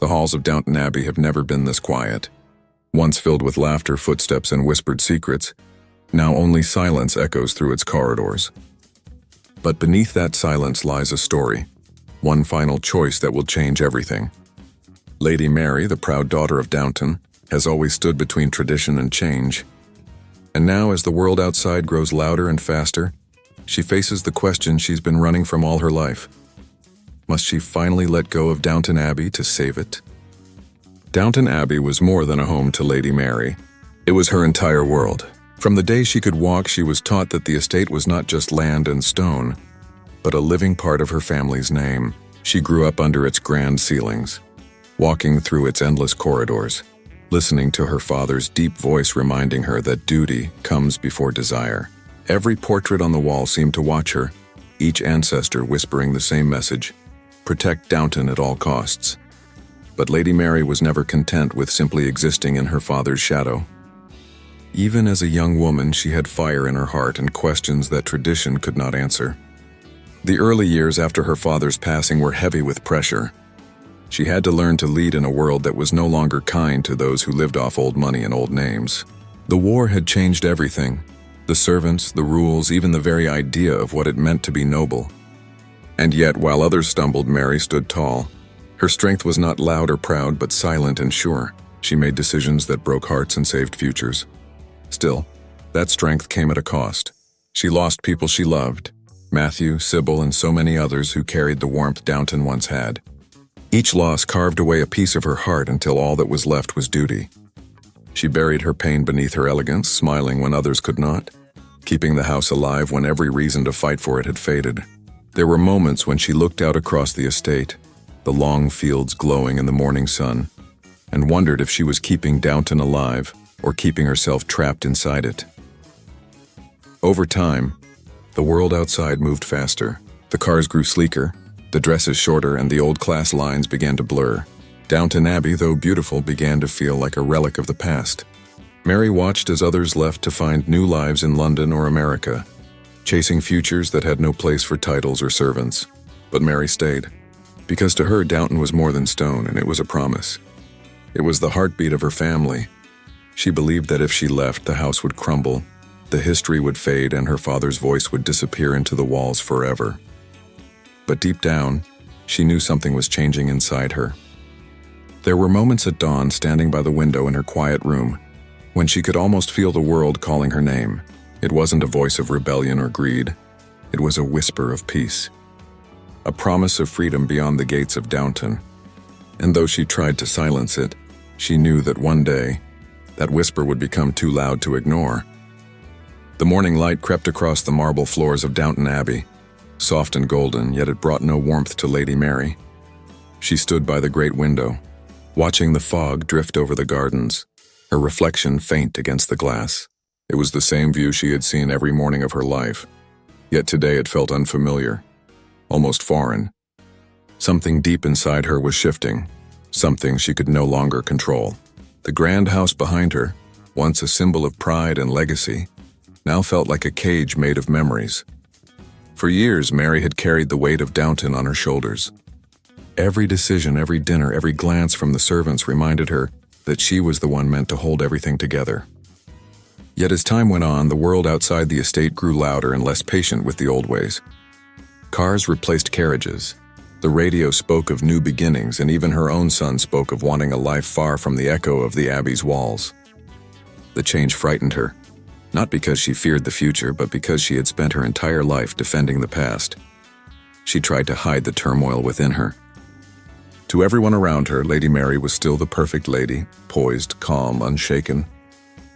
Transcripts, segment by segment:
The halls of Downton Abbey have never been this quiet. Once filled with laughter, footsteps, and whispered secrets, now only silence echoes through its corridors. But beneath that silence lies a story, one final choice that will change everything. Lady Mary, the proud daughter of Downton, has always stood between tradition and change. And now, as the world outside grows louder and faster, she faces the question she's been running from all her life. Must she finally let go of Downton Abbey to save it? Downton Abbey was more than a home to Lady Mary. It was her entire world. From the day she could walk, she was taught that the estate was not just land and stone, but a living part of her family's name. She grew up under its grand ceilings, walking through its endless corridors, listening to her father's deep voice reminding her that duty comes before desire. Every portrait on the wall seemed to watch her, each ancestor whispering the same message: protect Downton at all costs. But Lady Mary was never content with simply existing in her father's shadow. Even as a young woman, she had fire in her heart and questions that tradition could not answer. The early years after her father's passing were heavy with pressure. She had to learn to lead in a world that was no longer kind to those who lived off old money and old names. The war had changed everything: the servants, the rules, even the very idea of what it meant to be noble. And yet, while others stumbled, Mary stood tall. Her strength was not loud or proud, but silent and sure. She made decisions that broke hearts and saved futures. Still, that strength came at a cost. She lost people she loved: Matthew, Sybil, and so many others who carried the warmth Downton once had. Each loss carved away a piece of her heart until all that was left was duty. She buried her pain beneath her elegance, smiling when others could not, keeping the house alive when every reason to fight for it had faded. There were moments when she looked out across the estate, the long fields glowing in the morning sun, and wondered if she was keeping Downton alive or keeping herself trapped inside it. Over time, the world outside moved faster. The cars grew sleeker, the dresses shorter, and the old class lines began to blur. Downton Abbey, though beautiful, began to feel like a relic of the past. Mary watched as others left to find new lives in London or America, chasing futures that had no place for titles or servants. But Mary stayed, because to her Downton was more than stone, and it was a promise. It was the heartbeat of her family. She believed that if she left, the house would crumble, the history would fade, and her father's voice would disappear into the walls forever. But deep down, she knew something was changing inside her. There were moments at dawn, standing by the window in her quiet room, when she could almost feel the world calling her name. It wasn't a voice of rebellion or greed. It was a whisper of peace, a promise of freedom beyond the gates of Downton. And though she tried to silence it, she knew that one day, that whisper would become too loud to ignore. The morning light crept across the marble floors of Downton Abbey, soft and golden, yet it brought no warmth to Lady Mary. She stood by the great window, watching the fog drift over the gardens, her reflection faint against the glass. It was the same view she had seen every morning of her life, yet today it felt unfamiliar, almost foreign. Something deep inside her was shifting, something she could no longer control. The grand house behind her, once a symbol of pride and legacy, now felt like a cage made of memories. For years, Mary had carried the weight of Downton on her shoulders. Every decision, every dinner, every glance from the servants reminded her that she was the one meant to hold everything together. Yet as time went on, the world outside the estate grew louder and less patient with the old ways. Cars replaced carriages. The radio spoke of new beginnings, and even her own son spoke of wanting a life far from the echo of the Abbey's walls. The change frightened her, not because she feared the future, but because she had spent her entire life defending the past. She tried to hide the turmoil within her. To everyone around her, Lady Mary was still the perfect lady, poised, calm, unshaken.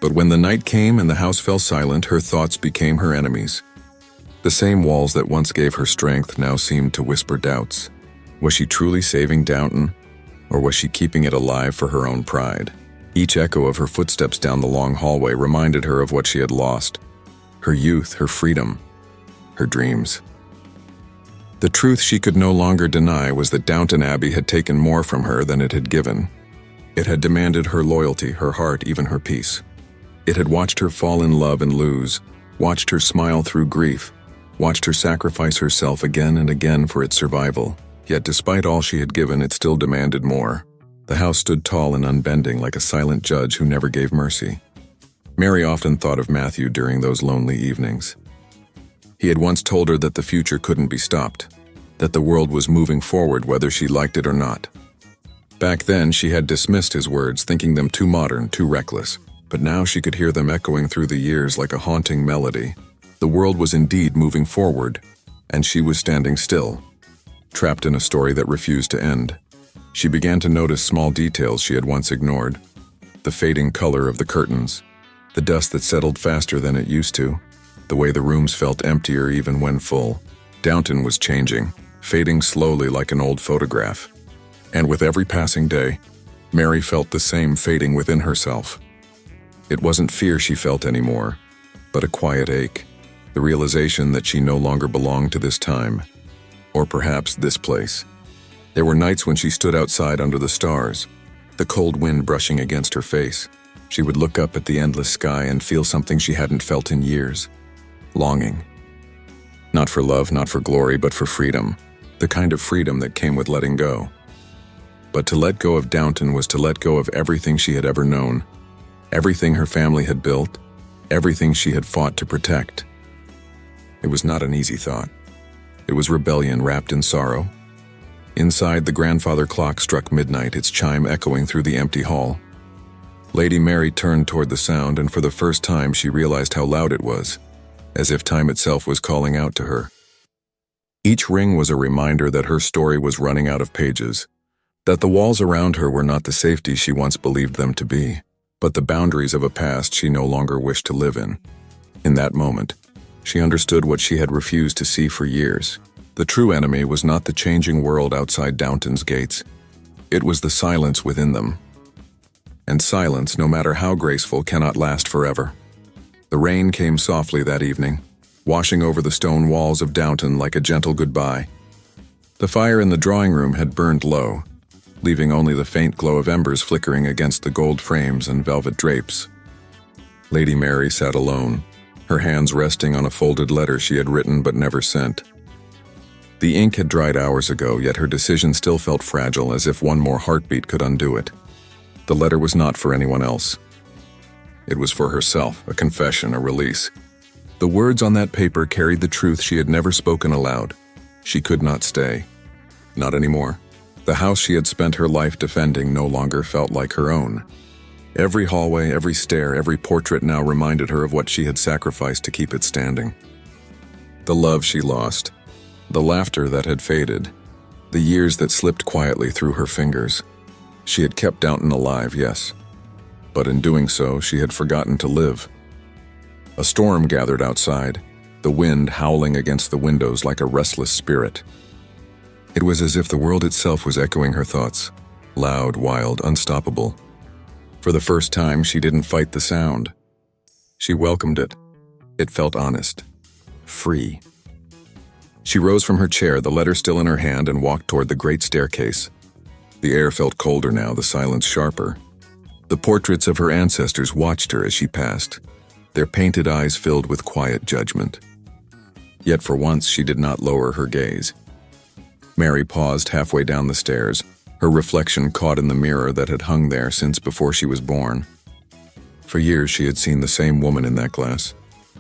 But when the night came and the house fell silent, her thoughts became her enemies. The same walls that once gave her strength now seemed to whisper doubts. Was she truly saving Downton, or was she keeping it alive for her own pride? Each echo of her footsteps down the long hallway reminded her of what she had lost: her youth, her freedom, her dreams. The truth she could no longer deny was that Downton Abbey had taken more from her than it had given. It had demanded her loyalty, her heart, even her peace. It had watched her fall in love and lose, watched her smile through grief, watched her sacrifice herself again and again for its survival. Yet despite all she had given, it still demanded more. The house stood tall and unbending like a silent judge who never gave mercy. Mary often thought of Matthew during those lonely evenings. He had once told her that the future couldn't be stopped, that the world was moving forward whether she liked it or not. Back then, she had dismissed his words, thinking them too modern, too reckless. But now she could hear them echoing through the years like a haunting melody. The world was indeed moving forward, and she was standing still, trapped in a story that refused to end. She began to notice small details she had once ignored. The fading color of the curtains, the dust that settled faster than it used to, the way the rooms felt emptier even when full. Downton was changing, fading slowly like an old photograph. And with every passing day, Mary felt the same fading within herself. It wasn't fear she felt anymore, but a quiet ache, the realization that she no longer belonged to this time, or perhaps this place. There were nights when she stood outside under the stars, the cold wind brushing against her face. She would look up at the endless sky and feel something she hadn't felt in years. Longing. Not for love, not for glory, but for freedom. The kind of freedom that came with letting go. But to let go of Downton was to let go of everything she had ever known. Everything her family had built, everything she had fought to protect. It was not an easy thought. It was rebellion wrapped in sorrow. Inside, the grandfather clock struck midnight, its chime echoing through the empty hall. Lady Mary turned toward the sound, and for the first time she realized how loud it was, as if time itself was calling out to her. Each ring was a reminder that her story was running out of pages, that the walls around her were not the safety she once believed them to be, but the boundaries of a past she no longer wished to live in. In that moment, she understood what she had refused to see for years. The true enemy was not the changing world outside Downton's gates. It was the silence within them. And silence, no matter how graceful, cannot last forever. The rain came softly that evening, washing over the stone walls of Downton like a gentle goodbye. The fire in the drawing room had burned low, leaving only the faint glow of embers flickering against the gold frames and velvet drapes. Lady Mary sat alone, her hands resting on a folded letter she had written but never sent. The ink had dried hours ago, yet her decision still felt fragile, as if one more heartbeat could undo it. The letter was not for anyone else. It was for herself, a confession, a release. The words on that paper carried the truth she had never spoken aloud. She could not stay. Not anymore. The house she had spent her life defending no longer felt like her own. Every hallway, every stair, every portrait now reminded her of what she had sacrificed to keep it standing. The love she lost, the laughter that had faded, the years that slipped quietly through her fingers. She had kept Downton alive, yes, but in doing so, she had forgotten to live. A storm gathered outside, the wind howling against the windows like a restless spirit. It was as if the world itself was echoing her thoughts, loud, wild, unstoppable. For the first time, she didn't fight the sound. She welcomed it. It felt honest, free. She rose from her chair, the letter still in her hand, and walked toward the great staircase. The air felt colder now, the silence sharper. The portraits of her ancestors watched her as she passed, their painted eyes filled with quiet judgment. Yet for once, she did not lower her gaze. Mary paused halfway down the stairs, her reflection caught in the mirror that had hung there since before she was born. For years she had seen the same woman in that glass,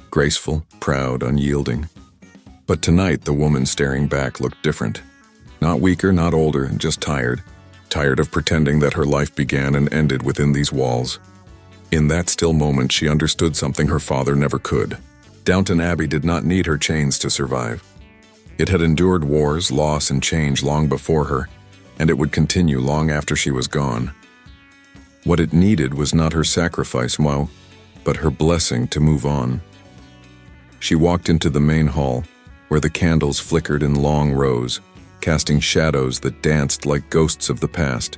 graceful, proud, unyielding. But tonight the woman staring back looked different. Not weaker, not older, just tired. Tired of pretending that her life began and ended within these walls. In that still moment she understood something her father never could. Downton Abbey did not need her chains to survive. It had endured wars, loss, and change long before her, and it would continue long after she was gone. What it needed was not her sacrifice, but her blessing to move on. She walked into the main hall, where the candles flickered in long rows, casting shadows that danced like ghosts of the past.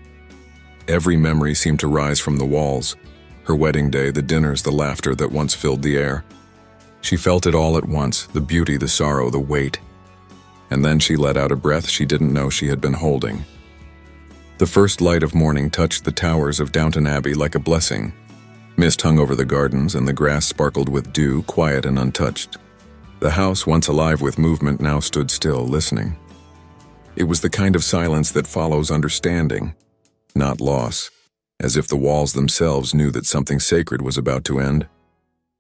Every memory seemed to rise from the walls, her wedding day, the dinners, the laughter that once filled the air. She felt it all at once, the beauty, the sorrow, the weight. And then she let out a breath she didn't know she had been holding. The first light of morning touched the towers of Downton Abbey like a blessing. Mist hung over the gardens, and the grass sparkled with dew, quiet and untouched. The house, once alive with movement, now stood still, listening. It was the kind of silence that follows understanding. not loss, as if the walls themselves knew that something sacred was about to end.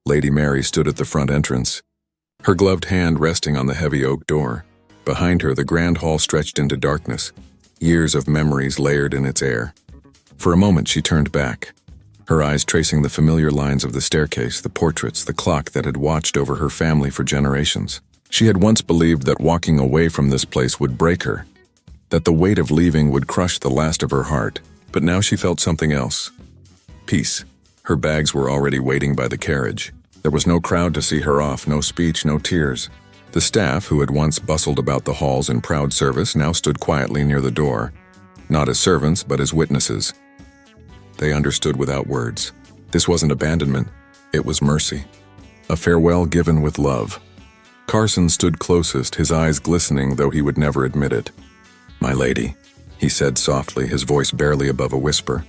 Lady Mary stood at the front entrance, her gloved hand resting on the heavy oak door. Behind her, the grand hall stretched into darkness, years of memories layered in its air. For a moment, she turned back, her eyes tracing the familiar lines of the staircase, the portraits, the clock that had watched over her family for generations. She had once believed that walking away from this place would break her, that the weight of leaving would crush the last of her heart. But now she felt something else. Peace. Her bags were already waiting by the carriage. There was no crowd to see her off, no speech, no tears. The staff, who had once bustled about the halls in proud service, now stood quietly near the door, not as servants, but as witnesses. They understood without words. This wasn't abandonment, it was mercy. A farewell given with love. Carson stood closest, his eyes glistening, though he would never admit it. "My lady," he said softly, his voice barely above a whisper.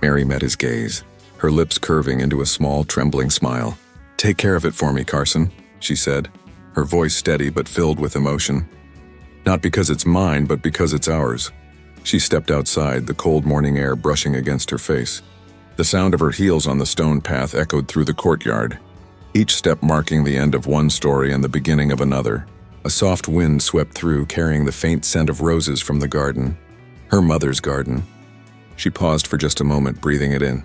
Mary met his gaze, her lips curving into a small, trembling smile. "Take care of it for me, Carson," she said, her voice steady but filled with emotion. "Not because it's mine, but because it's ours." She stepped outside, the cold morning air brushing against her face. The sound of her heels on the stone path echoed through the courtyard, each step marking the end of one story and the beginning of another. A soft wind swept through, carrying the faint scent of roses from the garden. Her mother's garden. She paused for just a moment, breathing it in.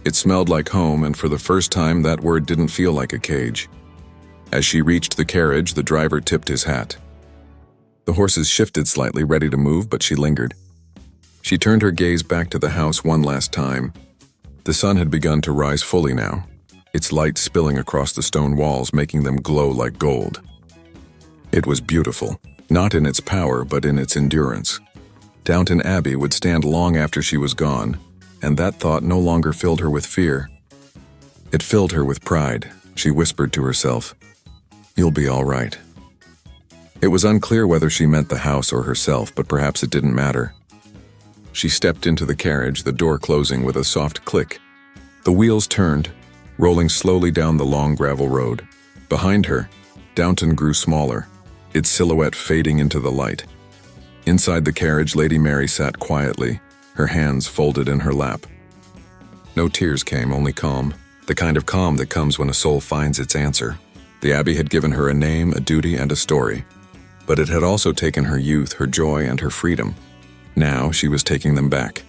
It smelled like home, and for the first time that word didn't feel like a cage. As she reached the carriage, the driver tipped his hat. The horses shifted slightly, ready to move, but she lingered. She turned her gaze back to the house one last time. The sun had begun to rise fully now, its light spilling across the stone walls, making them glow like gold. It was beautiful, not in its power, but in its endurance. Downton Abbey would stand long after she was gone, and that thought no longer filled her with fear. It filled her with pride. She whispered to herself, "You'll be all right." It was unclear whether she meant the house or herself, but perhaps it didn't matter. She stepped into the carriage, the door closing with a soft click. The wheels turned, rolling slowly down the long gravel road. Behind her, Downton grew smaller, its silhouette fading into the light. Inside the carriage, Lady Mary sat quietly, her hands folded in her lap. No tears came, only calm, the kind of calm that comes when a soul finds its answer. The Abbey had given her a name, a duty, and a story, but it had also taken her youth, her joy, and her freedom. Now she was taking them back.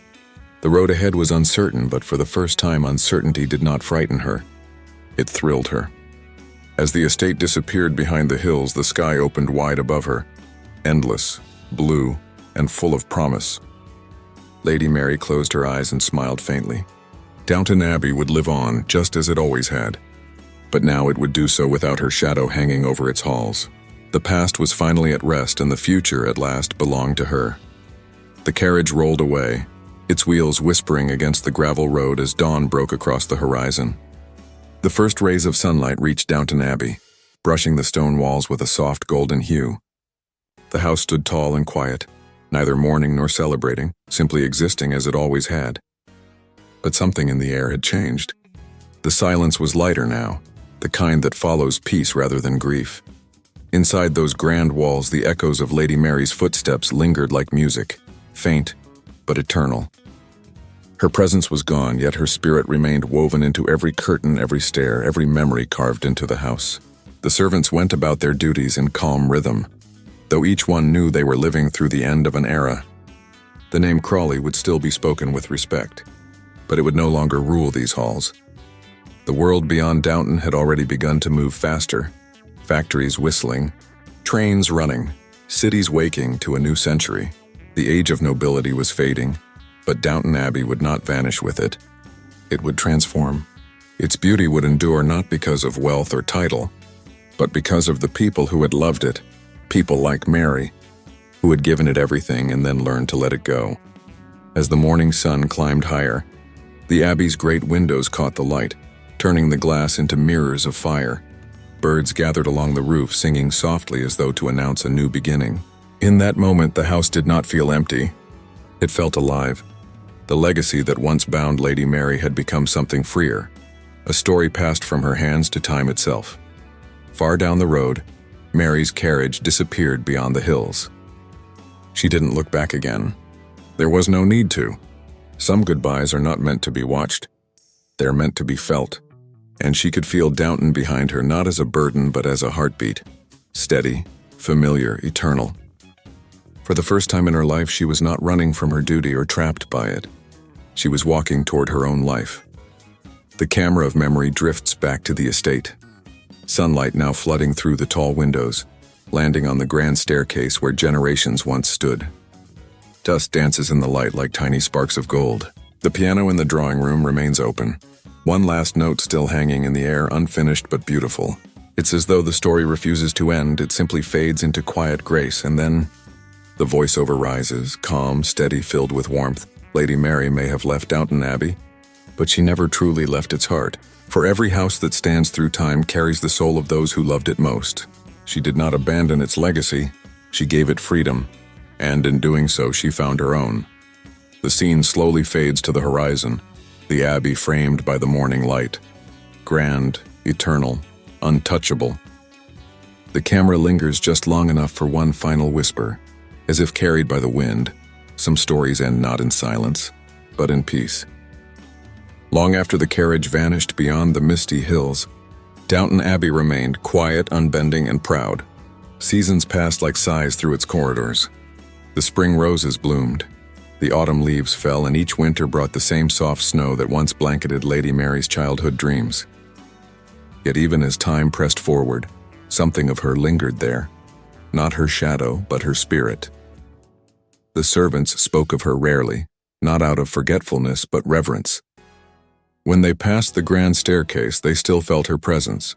The road ahead was uncertain, but for the first time uncertainty did not frighten her. It thrilled her. As the estate disappeared behind the hills, the sky opened wide above her, endless, blue, and full of promise. Lady Mary closed her eyes and smiled faintly. Downton Abbey would live on, just as it always had. But now it would do so without her shadow hanging over its halls. The past was finally at rest, and the future at last belonged to her. The carriage rolled away, its wheels whispering against the gravel road as dawn broke across the horizon. The first rays of sunlight reached Downton Abbey, brushing the stone walls with a soft golden hue. The house stood tall and quiet, neither mourning nor celebrating, simply existing as it always had. But something in the air had changed. The silence was lighter now, the kind that follows peace rather than grief. Inside those grand walls, the echoes of Lady Mary's footsteps lingered like music, faint but eternal. Her presence was gone, yet her spirit remained woven into every curtain, every stair, every memory carved into the house. The servants went about their duties in calm rhythm, though each one knew they were living through the end of an era. The name Crawley would still be spoken with respect, but it would no longer rule these halls. The world beyond Downton had already begun to move faster, factories whistling, trains running, cities waking to a new century. The age of nobility was fading, but Downton Abbey would not vanish with it. It would transform. Its beauty would endure not because of wealth or title, but because of the people who had loved it, people like Mary, who had given it everything and then learned to let it go. As the morning sun climbed higher, the Abbey's great windows caught the light, turning the glass into mirrors of fire. Birds gathered along the roof, singing softly as though to announce a new beginning. In that moment, the house did not feel empty. It felt alive. The legacy that once bound Lady Mary had become something freer, a story passed from her hands to time itself. Far down the road, Mary's carriage disappeared beyond the hills. She didn't look back again. There was no need to. Some goodbyes are not meant to be watched. They're meant to be felt. And she could feel Downton behind her not as a burden but as a heartbeat. Steady, familiar, eternal. For the first time in her life, she was not running from her duty or trapped by it. She was walking toward her own life. The camera of memory drifts back to the estate. Sunlight now flooding through the tall windows, landing on the grand staircase where generations once stood. Dust dances in the light like tiny sparks of gold. The piano in the drawing room remains open. One last note still hanging in the air, unfinished but beautiful. It's as though the story refuses to end, it simply fades into quiet grace, and then the voiceover rises, calm, steady, filled with warmth. Lady Mary may have left Downton Abbey, but she never truly left its heart. For every house that stands through time carries the soul of those who loved it most. She did not abandon its legacy, she gave it freedom, and in doing so she found her own. The scene slowly fades to the horizon, the abbey framed by the morning light. Grand, eternal, untouchable. The camera lingers just long enough for one final whisper, as if carried by the wind. Some stories end not in silence, but in peace. Long after the carriage vanished beyond the misty hills, Downton Abbey remained quiet, unbending, and proud. Seasons passed like sighs through its corridors. The spring roses bloomed, the autumn leaves fell, and each winter brought the same soft snow that once blanketed Lady Mary's childhood dreams. Yet even as time pressed forward, something of her lingered there. Not her shadow, but her spirit. The servants spoke of her rarely, not out of forgetfulness but reverence. When they passed the grand staircase, they still felt her presence.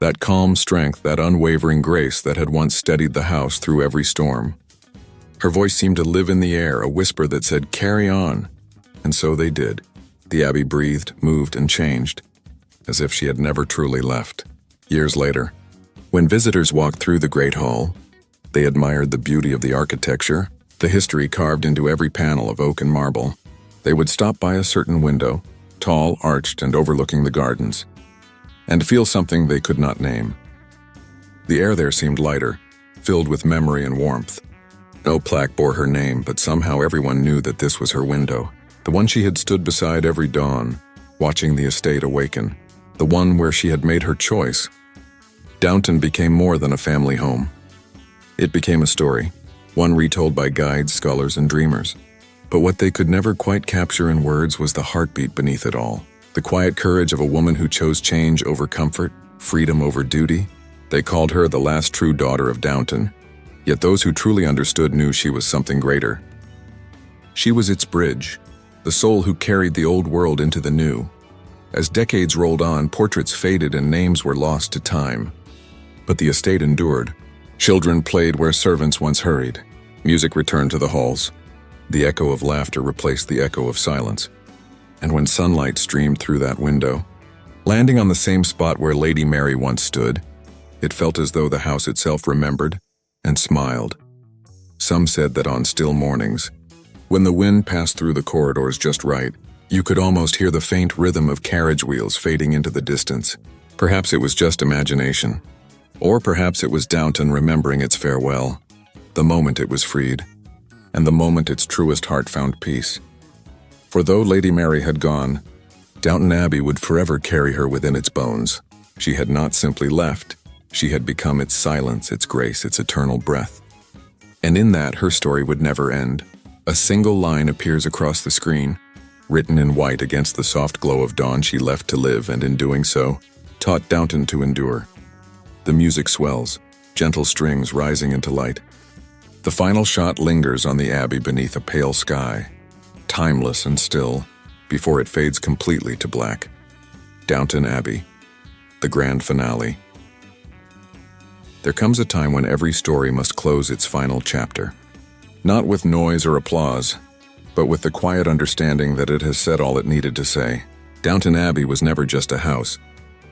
That calm strength, that unwavering grace that had once steadied the house through every storm. Her voice seemed to live in the air, a whisper that said, "Carry on." And so they did. The abbey breathed, moved, and changed, as if she had never truly left. Years later, when visitors walked through the great hall, they admired the beauty of the architecture, the history carved into every panel of oak and marble. They would stop by a certain window, tall, arched, and overlooking the gardens, and feel something they could not name. The air there seemed lighter, filled with memory and warmth. No plaque bore her name, but somehow everyone knew that this was her window, the one she had stood beside every dawn, watching the estate awaken, the one where she had made her choice. Downton became more than a family home. It became a story, one retold by guides, scholars, and dreamers. But what they could never quite capture in words was the heartbeat beneath it all. The quiet courage of a woman who chose change over comfort, freedom over duty. They called her the last true daughter of Downton, yet those who truly understood knew she was something greater. She was its bridge, the soul who carried the old world into the new. As decades rolled on, portraits faded and names were lost to time. But the estate endured. Children played where servants once hurried. Music returned to the halls. The echo of laughter replaced the echo of silence. And when sunlight streamed through that window, landing on the same spot where Lady Mary once stood, it felt as though the house itself remembered and smiled. Some said that on still mornings, when the wind passed through the corridors just right, you could almost hear the faint rhythm of carriage wheels fading into the distance. Perhaps it was just imagination. Or perhaps it was Downton remembering its farewell, the moment it was freed, and the moment its truest heart found peace. For though Lady Mary had gone, Downton Abbey would forever carry her within its bones. She had not simply left, she had become its silence, its grace, its eternal breath. And in that, her story would never end. A single line appears across the screen, written in white against the soft glow of dawn. She left to live, and in doing so, taught Downton to endure. The music swells, gentle strings rising into light. The final shot lingers on the abbey beneath a pale sky, timeless and still, before it fades completely to black. Downton Abbey, the grand finale. There comes a time when every story must close its final chapter. Not with noise or applause, but with the quiet understanding that it has said all it needed to say. Downton Abbey was never just a house.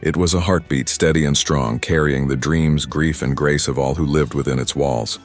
It was a heartbeat, steady and strong, carrying the dreams, grief, and grace of all who lived within its walls.